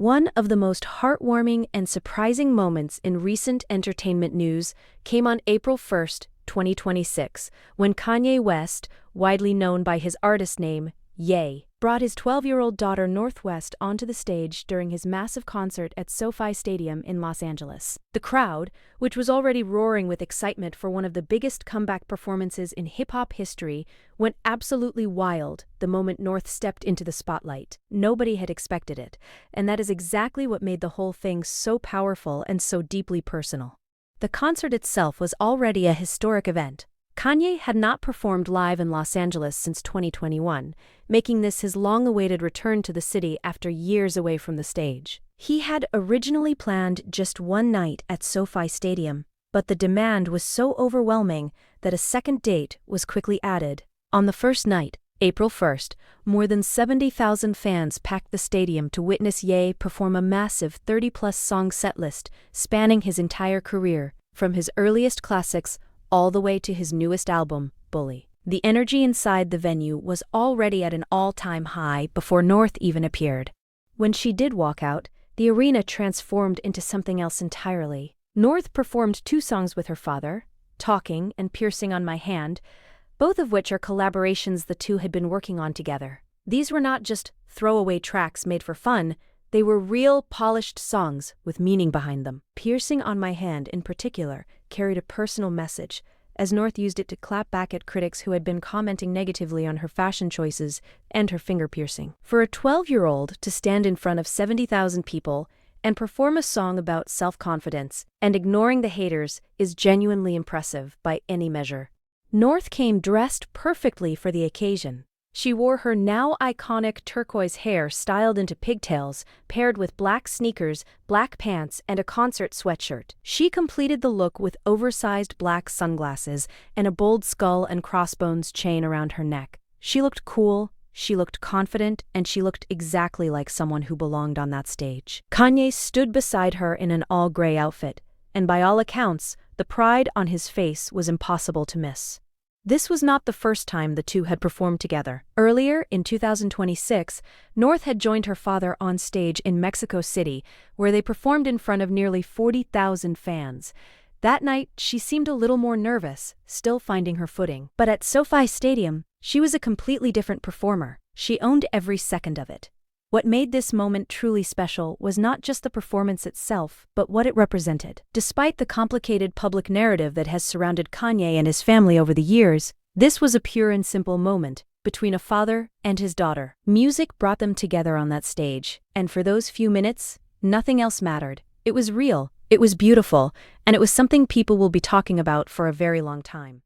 One of the most heartwarming and surprising moments in recent entertainment news came on April 1st, 2026, when Kanye West, widely known by his artist name, Ye, brought his 12-year-old daughter Northwest onto the stage during his massive concert at SoFi Stadium in Los Angeles. The crowd, which was already roaring with excitement for one of the biggest comeback performances in hip-hop history, went absolutely wild the moment North stepped into the spotlight. Nobody had expected it, and that is exactly what made the whole thing so powerful and so deeply personal. The concert itself was already a historic event. Kanye had not performed live in Los Angeles since 2021, making this his long-awaited return to the city after years away from the stage. He had originally planned just one night at SoFi Stadium, but the demand was so overwhelming that a second date was quickly added. On the first night, April 1st, more than 70,000 fans packed the stadium to witness Ye perform a massive 30-plus song setlist spanning his entire career, from his earliest classics all the way to his newest album, Bully. The energy inside the venue was already at an all-time high before North even appeared. When she did walk out, the arena transformed into something else entirely. North performed two songs with her father, Talking and Piercing on My Hand, both of which are collaborations the two had been working on together. These were not just throwaway tracks made for fun, they were real, polished songs with meaning behind them. Piercing on My Hand, in particular, carried a personal message, as North used it to clap back at critics who had been commenting negatively on her fashion choices and her finger piercing. For a 12-year-old to stand in front of 70,000 people and perform a song about self-confidence and ignoring the haters is genuinely impressive by any measure. North came dressed perfectly for the occasion. She wore her now iconic turquoise hair styled into pigtails, paired with black sneakers, black pants, and a concert sweatshirt. She completed the look with oversized black sunglasses and a bold skull and crossbones chain around her neck. She looked cool, she looked confident, and she looked exactly like someone who belonged on that stage. Kanye stood beside her in an all-gray outfit, and by all accounts, the pride on his face was impossible to miss. This was not the first time the two had performed together. Earlier, in 2026, North had joined her father on stage in Mexico City, where they performed in front of nearly 40,000 fans. That night, she seemed a little more nervous, still finding her footing. But at SoFi Stadium, she was a completely different performer. She owned every second of it. What made this moment truly special was not just the performance itself, but what it represented. Despite the complicated public narrative that has surrounded Kanye and his family over the years, this was a pure and simple moment between a father and his daughter. Music brought them together on that stage, and for those few minutes, nothing else mattered. It was real, it was beautiful, and it was something people will be talking about for a very long time.